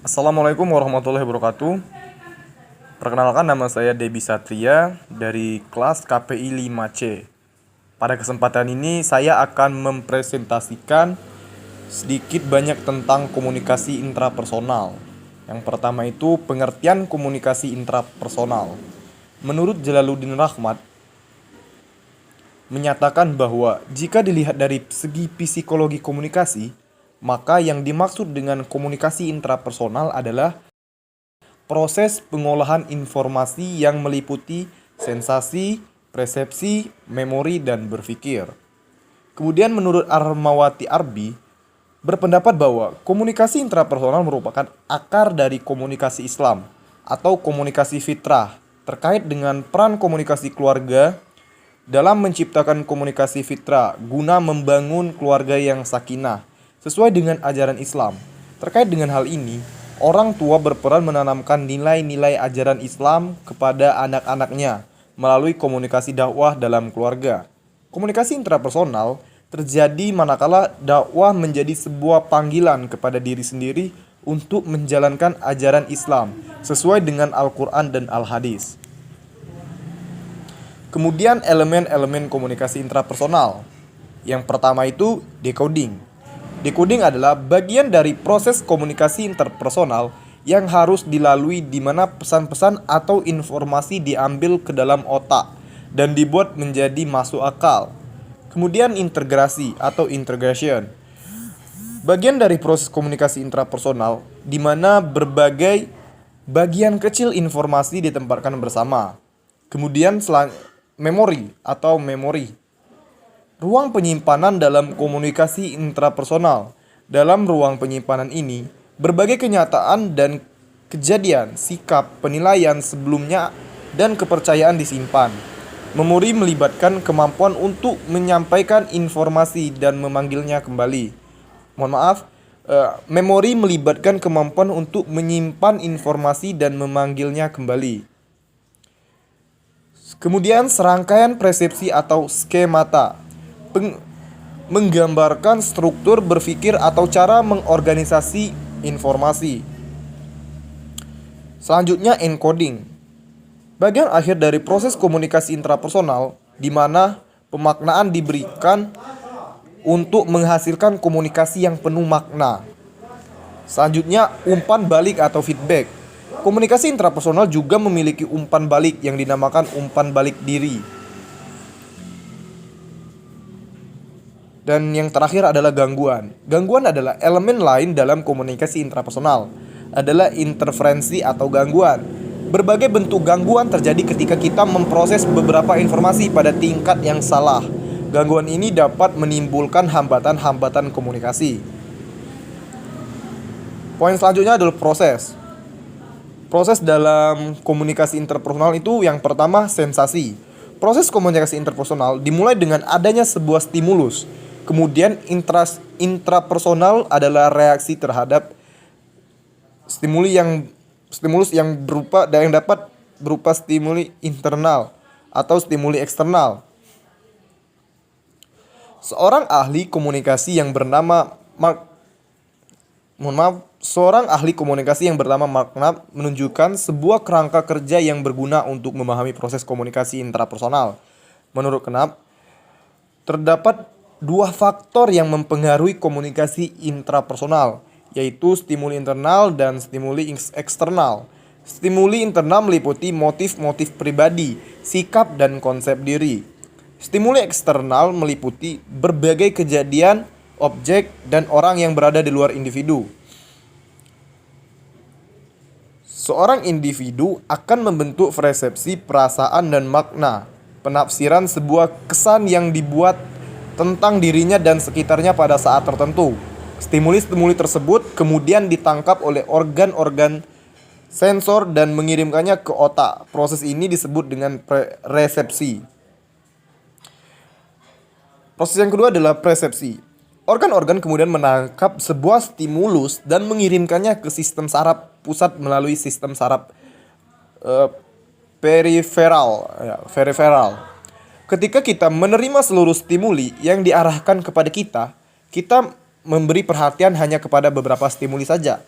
Assalamualaikum warahmatullahi wabarakatuh. Perkenalkan, nama saya Debi Satria dari kelas KPI 5C. Pada kesempatan ini saya akan mempresentasikan sedikit banyak tentang komunikasi intrapersonal. Yang pertama itu pengertian komunikasi intrapersonal. Menurut Jalaluddin Rahmat menyatakan bahwa jika dilihat dari segi psikologi komunikasi, maka yang dimaksud dengan komunikasi intrapersonal adalah proses pengolahan informasi yang meliputi sensasi, persepsi, memori, dan berpikir. Kemudian menurut Armawati Arbi berpendapat bahwa komunikasi intrapersonal merupakan akar dari komunikasi Islam atau komunikasi fitrah terkait dengan peran komunikasi keluarga dalam menciptakan komunikasi fitrah guna membangun keluarga yang sakinah sesuai dengan ajaran Islam. Terkait dengan hal ini, orang tua berperan menanamkan nilai-nilai ajaran Islam kepada anak-anaknya melalui komunikasi dakwah dalam keluarga. Komunikasi intrapersonal terjadi manakala dakwah menjadi sebuah panggilan kepada diri sendiri untuk menjalankan ajaran Islam sesuai dengan Al-Quran dan Al-Hadis. Kemudian elemen-elemen komunikasi intrapersonal. Yang pertama itu decoding. Decoding adalah bagian dari proses komunikasi interpersonal yang harus dilalui di mana pesan-pesan atau informasi diambil ke dalam otak dan dibuat menjadi masuk akal. Kemudian integrasi atau integration. Bagian dari proses komunikasi intrapersonal di mana berbagai bagian kecil informasi ditempatkan bersama. Kemudian memori atau memori. Ruang penyimpanan dalam komunikasi intrapersonal. Dalam ruang penyimpanan ini, berbagai kenyataan dan kejadian, sikap, penilaian sebelumnya, dan kepercayaan disimpan. Memori melibatkan kemampuan untuk menyampaikan informasi dan memanggilnya kembali. Memori melibatkan kemampuan untuk menyimpan informasi dan memanggilnya kembali. Kemudian serangkaian persepsi atau skemata menggambarkan struktur berpikir atau cara mengorganisasi informasi. Selanjutnya encoding. Bagian akhir dari proses komunikasi intrapersonal di mana pemaknaan diberikan untuk menghasilkan komunikasi yang penuh makna. Selanjutnya umpan balik atau feedback. Komunikasi intrapersonal juga memiliki umpan balik yang dinamakan umpan balik diri. Dan yang terakhir adalah gangguan. Gangguan adalah elemen lain dalam komunikasi intrapersonal, adalah interferensi atau gangguan. Berbagai bentuk gangguan terjadi ketika kita memproses beberapa informasi pada tingkat yang salah. Gangguan ini dapat menimbulkan hambatan-hambatan komunikasi. Poin selanjutnya adalah proses. Proses dalam komunikasi interpersonal itu yang pertama sensasi. Proses komunikasi interpersonal dimulai dengan adanya sebuah stimulus. Kemudian intrapersonal adalah reaksi terhadap stimulus yang dapat berupa stimuli internal atau stimuli eksternal. Seorang ahli komunikasi yang bernama Mark Knapp menunjukkan sebuah kerangka kerja yang berguna untuk memahami proses komunikasi intrapersonal. Menurut Knapp, terdapat dua faktor yang mempengaruhi komunikasi intrapersonal, yaitu stimuli internal dan stimuli eksternal. Stimuli internal meliputi motif-motif pribadi, sikap, dan konsep diri. Stimuli eksternal meliputi berbagai kejadian, objek, dan orang yang berada di luar individu. Seorang individu akan membentuk persepsi, perasaan, dan makna, penafsiran sebuah kesan yang dibuat tentang dirinya dan sekitarnya pada saat tertentu. Stimuli-stimuli tersebut kemudian ditangkap oleh organ-organ sensor dan mengirimkannya ke otak. Proses ini disebut dengan resepsi. Proses yang kedua adalah persepsi. Organ-organ kemudian menangkap sebuah stimulus dan mengirimkannya ke sistem saraf pusat melalui sistem saraf periferal. Ketika kita menerima seluruh stimuli yang diarahkan kepada kita, kita memberi perhatian hanya kepada beberapa stimuli saja.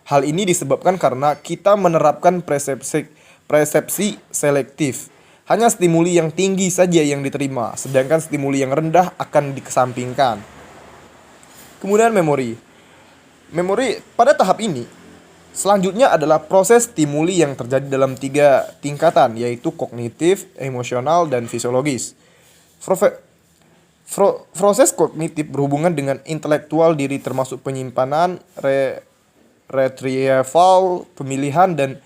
Hal ini disebabkan karena kita menerapkan persepsi selektif. Hanya stimuli yang tinggi saja yang diterima, sedangkan stimuli yang rendah akan dikesampingkan. Kemudian memori. Memori pada tahap ini selanjutnya adalah proses stimuli yang terjadi dalam 3 tingkatan, yaitu kognitif, emosional, dan fisiologis. Proses kognitif berhubungan dengan intelektual diri termasuk penyimpanan, retrieval, pemilihan, dan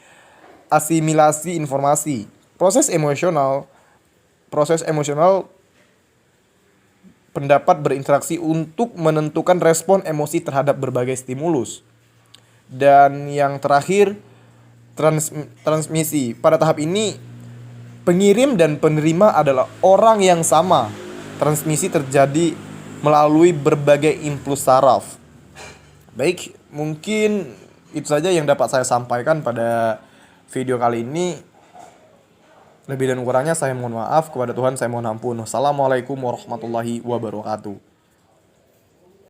asimilasi informasi. Proses emosional pendapat berinteraksi untuk menentukan respon emosi terhadap berbagai stimulus. Dan yang terakhir, transmisi. Pada tahap ini, pengirim dan penerima adalah orang yang sama. Transmisi terjadi melalui berbagai impuls saraf. Baik, mungkin itu saja yang dapat saya sampaikan pada video kali ini. Lebih dan kurangnya saya mohon maaf, kepada Tuhan saya mohon ampun. Wassalamualaikum warahmatullahi wabarakatuh.